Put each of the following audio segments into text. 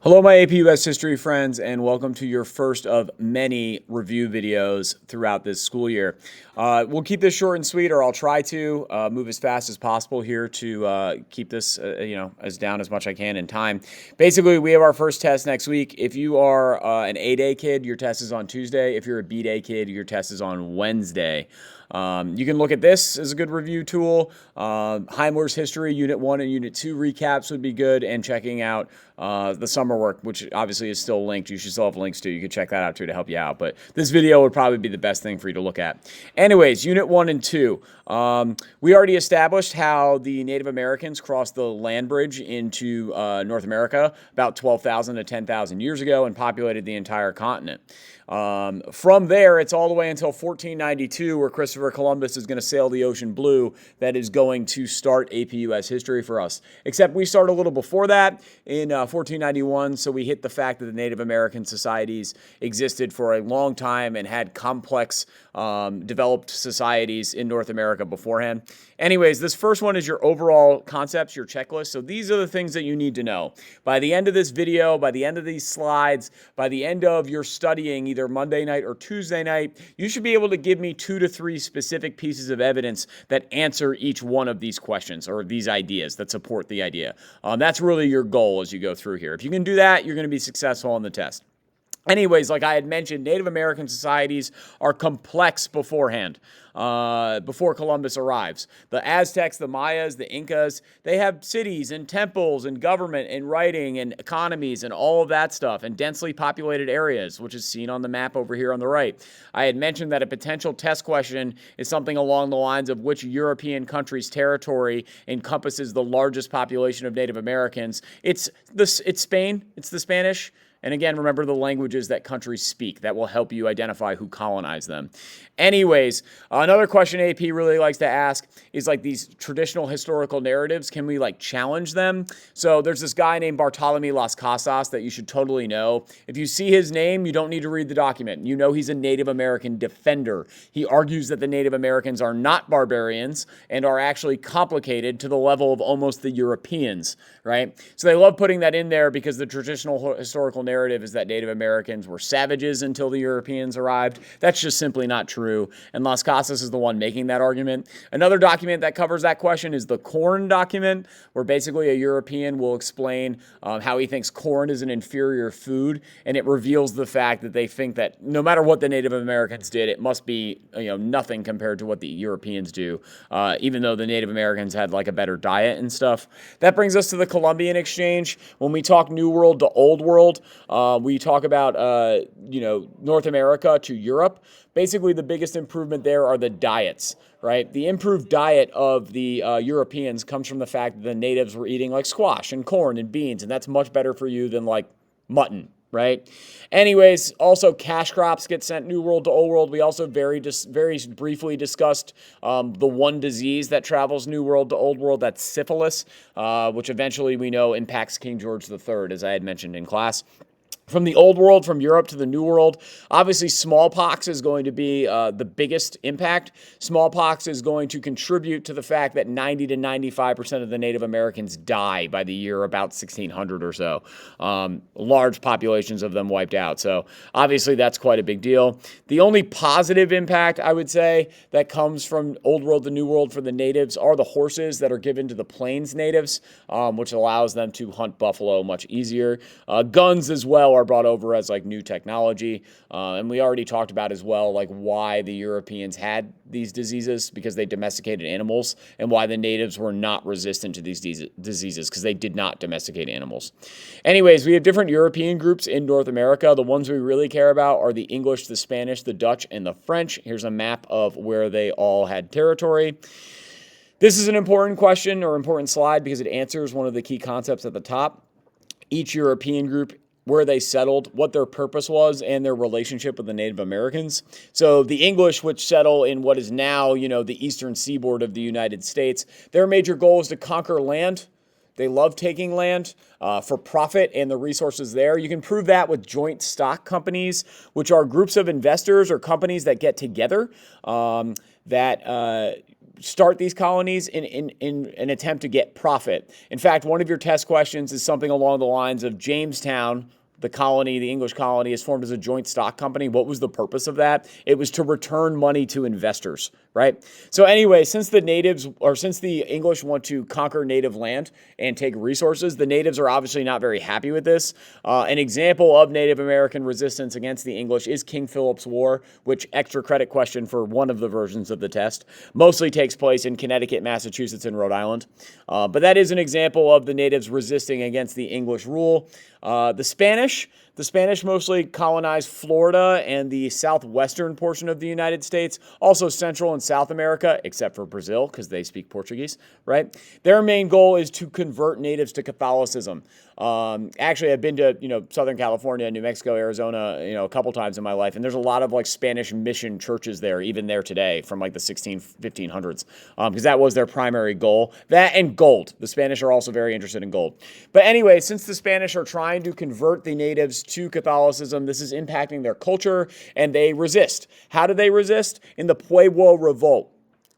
Hello, my APUS history friends, and welcome to your first of many review videos throughout this school year. We'll keep this short and sweet, or I'll try to move as fast as possible here to keep this, as down as much I can in time. Basically, we have our first test next week. If you are an A-Day kid, your test is on Tuesday. If you're a B-Day kid, your test is on Wednesday. You can look at this as a good review tool. Heimler's History, Unit 1 and Unit 2 recaps would be good, and checking out the summer work, which obviously is still linked. You should still have links to. You could check that out too to help you out. But this video would probably be the best thing for you to look at. Anyways, Unit 1 and 2. We already established how the Native Americans crossed the land bridge into North America about 12,000 to 10,000 years ago and populated the entire continent. From there, it's all the way until 1492, where Christopher Columbus is going to sail the ocean blue. That is going to start APUS history for us. Except we start a little before that in 1491, so we hit the fact that the Native American societies existed for a long time and had complex developed societies in North America beforehand. Anyways, this first one is your overall concepts, your checklist. So these are the things that you need to know. By the end of this video, by the end of these slides, by the end of your studying either Monday night or Tuesday night, you should be able to give me 2 to 3 specific pieces of evidence that answer each one of these questions or these ideas that support the idea. That's really your goal as you go through here. If you can do that, you're going to be successful on the test. Anyways, like I had mentioned, Native American societies are complex beforehand, before Columbus arrives. The Aztecs, the Mayas, the Incas, they have cities and temples and government and writing and economies and all of that stuff and densely populated areas, which is seen on the map over here on the right. I had mentioned that a potential test question is something along the lines of which European country's territory encompasses the largest population of Native Americans. It's Spain. It's the Spanish. And again, remember the languages that countries speak. That will help you identify who colonized them. Anyways, another question AP really likes to ask is like these traditional historical narratives. Can we like challenge them? So there's this guy named Bartolomé Las Casas that you should totally know. If you see his name, you don't need to read the document. You know he's a Native American defender. He argues that the Native Americans are not barbarians and are actually complicated to the level of almost the Europeans, right? So they love putting that in there because the traditional historical narrative is that Native Americans were savages until the Europeans arrived. That's just simply not true, and Las Casas is the one making that argument. Another document that covers that question is the corn document, where basically a European will explain how he thinks corn is an inferior food, and it reveals the fact that they think that no matter what the Native Americans did, it must be nothing compared to what the Europeans do, even though the Native Americans had like a better diet and stuff. That brings us to the Columbian Exchange. When we talk New World to Old World, we talk about, North America to Europe. Basically, the biggest improvement there are the diets, right? The improved diet of the Europeans comes from the fact that the natives were eating like squash and corn and beans, and that's much better for you than like mutton, right? Anyways, also cash crops get sent New World to Old World. We also very briefly discussed the one disease that travels New World to Old World, that's syphilis, which eventually we know impacts King George III, as I had mentioned in class. From the Old World, from Europe to the New World, obviously smallpox is going to be the biggest impact. Smallpox is going to contribute to the fact that 90 to 95% of the Native Americans die by the year about 1600 or so. Large populations of them wiped out. So obviously that's quite a big deal. The only positive impact, I would say, that comes from Old World to New World for the natives are the horses that are given to the Plains natives, which allows them to hunt buffalo much easier. Guns as well are brought over as like new technology, and we already talked about as well like why the Europeans had these diseases, because they domesticated animals, and why the natives were not resistant to these diseases because they did not domesticate animals. Anyways, we have different European groups in North America. The ones we really care about are the English, the Spanish, the Dutch, and the French. Here's a map of where they all had territory. This is an important question or important slide because it answers one of the key concepts at the top. Each European group, where they settled, what their purpose was, and their relationship with the Native Americans. So the English, which settle in what is now, the eastern seaboard of the United States, their major goal is to conquer land. They love taking land for profit and the resources there. You can prove that with joint stock companies, which are groups of investors or companies that get together that start these colonies in an attempt to get profit. In fact, one of your test questions is something along the lines of Jamestown, the colony, the English colony, is formed as a joint stock company. What was the purpose of that? It was to return money to investors, right? So anyway, since the English want to conquer native land and take resources, the natives are obviously not very happy with this. An example of Native American resistance against the English is King Philip's War, which, extra credit question for one of the versions of the test, mostly takes place in Connecticut, Massachusetts, and Rhode Island. But that is an example of the natives resisting against the English rule. The Spanish mostly colonized Florida and the southwestern portion of the United States, also Central and South America, except for Brazil, because they speak Portuguese, right? Their main goal is to convert natives to Catholicism. Actually, I've been to, Southern California, New Mexico, Arizona, a couple times in my life, and there's a lot of like Spanish mission churches there, even there today, from like the 1500s, because that was their primary goal. That and gold. The Spanish are also very interested in gold. But anyway, since the Spanish are trying to convert the natives to Catholicism, this is impacting their culture, and they resist. How do they resist? In the Pueblo Revolt.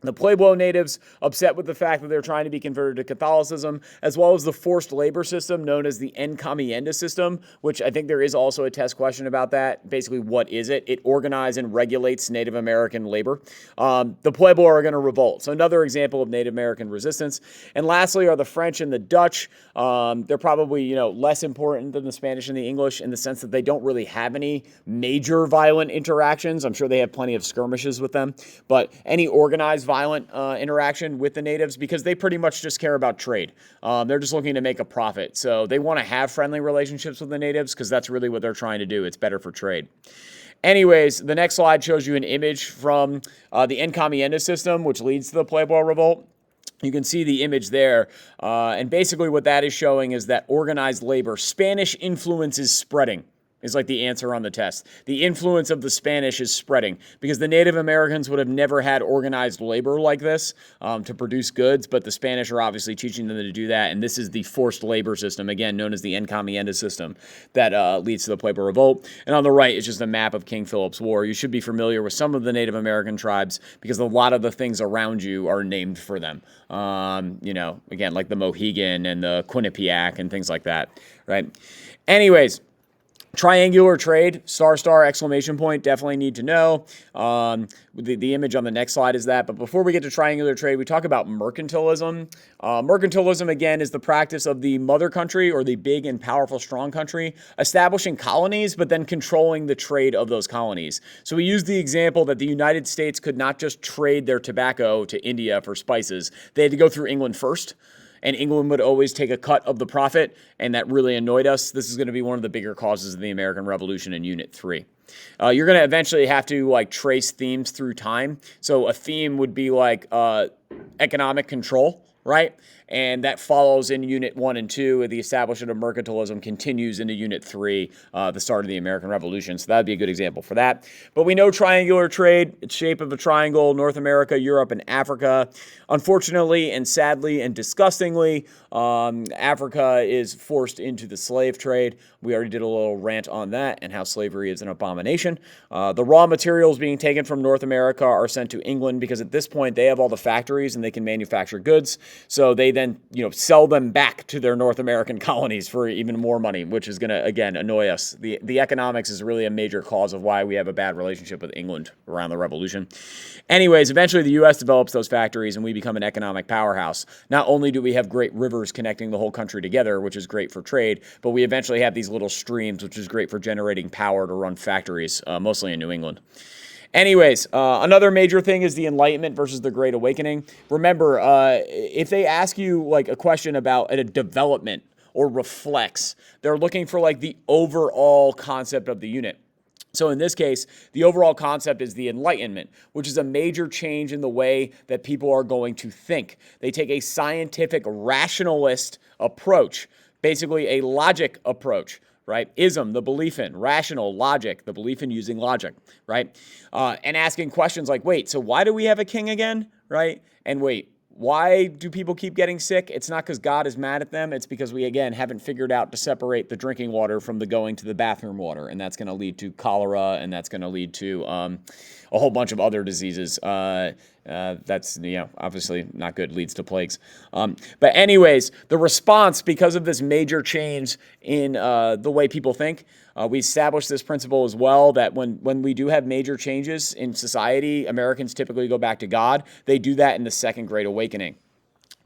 The Pueblo natives, upset with the fact that they're trying to be converted to Catholicism, as well as the forced labor system known as the encomienda system, which I think there is also a test question about that. Basically, what is it? It organizes and regulates Native American labor. The Pueblo are going to revolt. So another example of Native American resistance. And lastly are the French and the Dutch. They're probably, less important than the Spanish and the English in the sense that they don't really have any major violent interactions. I'm sure they have plenty of skirmishes with them, but any organized violent interaction with the natives, because they pretty much just care about trade. They're just looking to make a profit. So they want to have friendly relationships with the natives because that's really what they're trying to do. It's better for trade. Anyways, the next slide shows you an image from the encomienda system, which leads to the Pueblo Revolt. You can see the image there, and basically what that is showing is that organized labor, Spanish influence is spreading. Is like the answer on the test. The influence of the Spanish is spreading because the Native Americans would have never had organized labor like this to produce goods, but the Spanish are obviously teaching them to do that, and this is the forced labor system, again, known as the encomienda system, that leads to the Pueblo Revolt. And on the right is just a map of King Philip's War. You should be familiar with some of the Native American tribes because a lot of the things around you are named for them. Again, like the Mohegan and the Quinnipiac and things like that, right? Anyways, triangular trade, star, exclamation point, definitely need to know. The image on the next slide is that. But before we get to triangular trade, we talk about mercantilism. Mercantilism, again, is the practice of the mother country or the big and powerful strong country establishing colonies, but then controlling the trade of those colonies. So we use the example that the United States could not just trade their tobacco to India for spices. They had to go through England first. And England would always take a cut of the profit, and that really annoyed us. This is going to be one of the bigger causes of the American Revolution in Unit 3. You're going to eventually have to trace themes through time. So a theme would be like economic control, right? And that follows in Unit 1 and 2. The establishment of mercantilism continues into Unit 3, the start of the American Revolution. So that would be a good example for that. But we know triangular trade, it's shape of a triangle, North America, Europe, and Africa. Unfortunately and sadly and disgustingly, Africa is forced into the slave trade. We already did a little rant on that and how slavery is an abomination. The raw materials being taken from North America are sent to England because at this point they have all the factories and they can manufacture goods. So they then, sell them back to their North American colonies for even more money, which is going to, again, annoy us. The economics is really a major cause of why we have a bad relationship with England around the Revolution. Anyways, eventually the U.S. develops those factories and we become an economic powerhouse. Not only do we have great rivers connecting the whole country together, which is great for trade, but we eventually have these little streams, which is great for generating power to run factories, mostly in New England. Anyways, another major thing is the Enlightenment versus the Great Awakening. Remember, if they ask you a question about a development or reflex, they're looking for the overall concept of the unit. So in this case, the overall concept is the Enlightenment, which is a major change in the way that people are going to think. They take a scientific rationalist approach, basically a logic approach. Right? Ism, the belief in, rational, logic, the belief in using logic, right? And asking questions like, wait, so why do we have a king again, right? And wait, why do people keep getting sick? It's not because God is mad at them. It's because we, again, haven't figured out to separate the drinking water from the going to the bathroom water. And that's going to lead to cholera, and that's going to lead to a whole bunch of other diseases. That's, obviously not good, leads to plagues. But anyways, the response, because of this major change in the way people think, we established this principle as well, that when we do have major changes in society, Americans typically go back to God. They do that in the Second Great Awakening.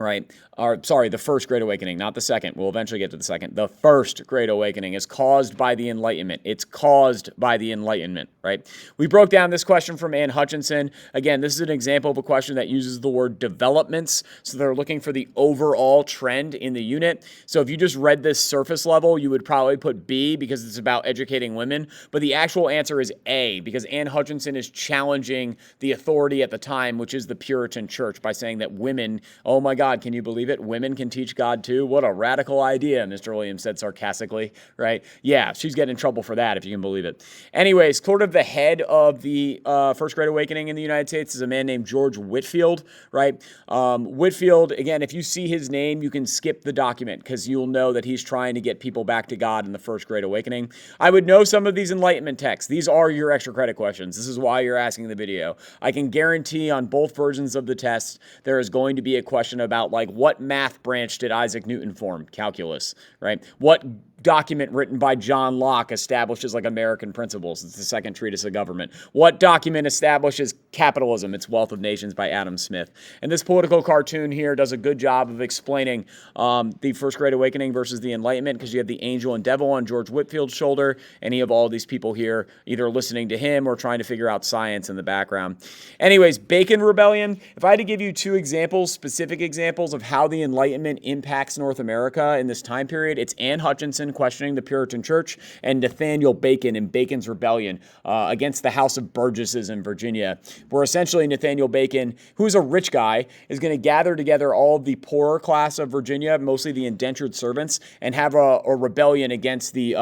Right? Or sorry, the First Great Awakening, not the second. We'll eventually get to the second. The First Great Awakening is caused by the Enlightenment. It's caused by the Enlightenment, right? We broke down this question from Ann Hutchinson. Again, this is an example of a question that uses the word developments. So they're looking for the overall trend in the unit. So if you just read this surface level, you would probably put B because it's about educating women. But the actual answer is A, because Ann Hutchinson is challenging the authority at the time, which is the Puritan Church, by saying that women, oh my God, can you believe it? Women can teach God too? What a radical idea, Mr. Williams said sarcastically, right? Yeah, she's getting in trouble for that, if you can believe it. Anyways, sort of the head of the First Great Awakening in the United States is a man named George Whitefield, right? Whitefield, again, if you see his name, you can skip the document because you'll know that he's trying to get people back to God in the First Great Awakening. I would know some of these Enlightenment texts. These are your extra credit questions. This is why you're asking the video. I can guarantee on both versions of the test, there is going to be a question about like what math branch did Isaac Newton form? Calculus, right? What document written by John Locke establishes like American principles? It's the Second Treatise of Government. What document establishes capitalism? It's Wealth of Nations by Adam Smith. And this political cartoon here does a good job of explaining the First Great Awakening versus the Enlightenment, because you have the angel and devil on George Whitefield's shoulder, and you have all these people here either listening to him or trying to figure out science in the background. Anyways, Bacon Rebellion. If I had to give you two examples, specific examples of how the Enlightenment impacts North America in this time period, it's Ann Hutchinson questioning the Puritan Church and Nathaniel Bacon in Bacon's Rebellion against the House of Burgesses in Virginia, where essentially Nathaniel Bacon, who's a rich guy, is going to gather together all of the poorer class of Virginia, mostly the indentured servants, and have a rebellion against the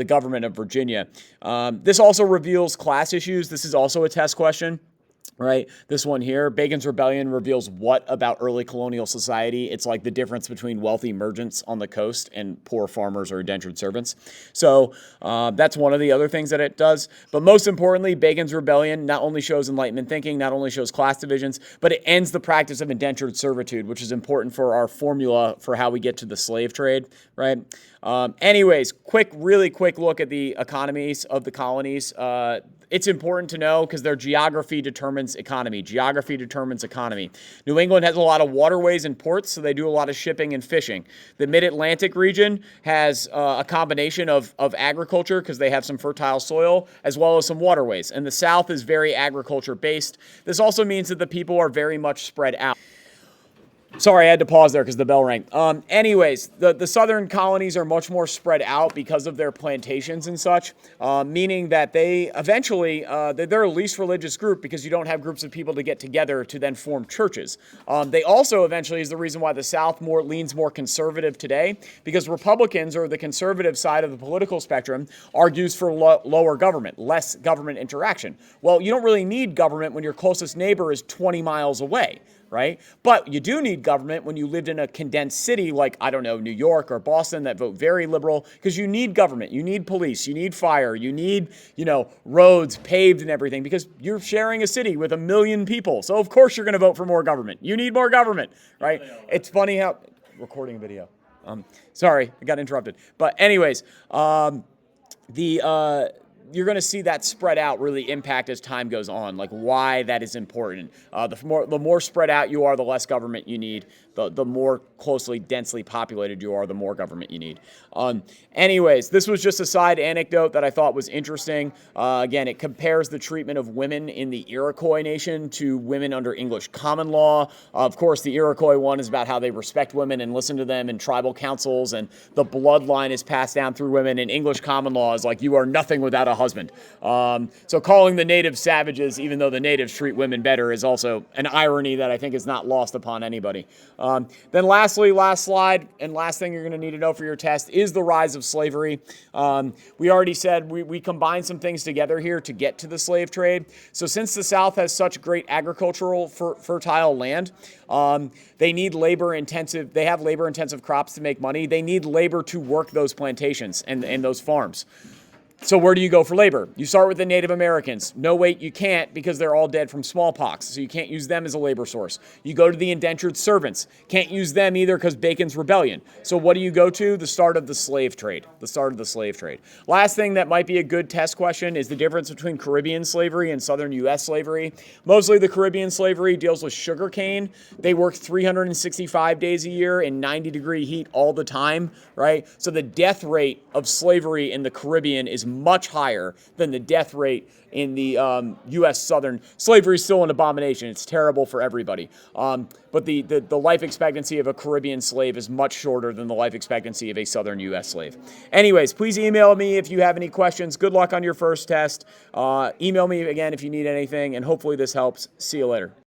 government of Virginia. This also reveals class issues. This is also a test question. Right? This one here, Bacon's Rebellion, reveals what about early colonial society? It's like the difference between wealthy merchants on the coast and poor farmers or indentured servants. So that's one of the other things that it does. But most importantly, Bacon's Rebellion not only shows Enlightenment thinking, not only shows class divisions, but it ends the practice of indentured servitude, which is important for our formula for how we get to the slave trade, right? Anyways, really quick look at the economies of the colonies. It's important to know because their geography determines economy. Geography determines economy. New England has a lot of waterways and ports, so they do a lot of shipping and fishing. The Mid-Atlantic region has a combination of agriculture because they have some fertile soil as well as some waterways. And the South is very agriculture-based. This also means that the people are very much spread out. Sorry, I had to pause there because the bell rang. Anyways, the southern colonies are much more spread out because of their plantations and such, meaning that they eventually, they're a least religious group because you don't have groups of people to get together to then form churches. They also eventually is the reason why the South leans more conservative today, because Republicans, or the conservative side of the political spectrum, argues for lower government, less government interaction. Well, you don't really need government when your closest neighbor is 20 miles away. Right? But you do need government when you lived in a condensed city like, I don't know, New York or Boston that vote very liberal, because you need government, you need police, you need fire, you need, roads paved and everything, because you're sharing a city with 1 million people. So of course you're going to vote for more government. You need more government, right? It's funny how, recording video. Sorry, I got interrupted. But anyways, you're going to see that spread out really impact as time goes on, like why that is important. The more spread out you are, the less government you need. The more closely, densely populated you are, the more government you need. Anyways, this was just a side anecdote that I thought was interesting. Again, it compares the treatment of women in the Iroquois nation to women under English common law. Of course, the Iroquois one is about how they respect women and listen to them in tribal councils, and the bloodline is passed down through women. And English common law is like, you are nothing without a husband. So calling the natives savages, even though the natives treat women better, is also an irony that I think is not lost upon anybody. Then lastly, last slide, and last thing you're going to need to know for your test is the rise of slavery. We already said we combined some things together here to get to the slave trade. So since the South has such great agricultural fertile land, they need labor-intensive. They have labor-intensive crops to make money. They need labor to work those plantations and those farms. So where do you go for labor? You start with the Native Americans. No, wait, you can't because they're all dead from smallpox, so you can't use them as a labor source. You go to the indentured servants. Can't use them either because Bacon's rebellion. So what do you go to? The start of the slave trade. The start of the slave trade. Last thing that might be a good test question is the difference between Caribbean slavery and Southern U.S. slavery. Mostly the Caribbean slavery deals with sugarcane. They work 365 days a year in 90-degree heat all the time, right? So the death rate of slavery in the Caribbean is much higher than the death rate in the U.S. Southern. Slavery is still an abomination. It's terrible for everybody. But the life expectancy of a Caribbean slave is much shorter than the life expectancy of a Southern U.S. slave. Anyways, please email me if you have any questions. Good luck on your first test. Email me again if you need anything, and hopefully this helps. See you later.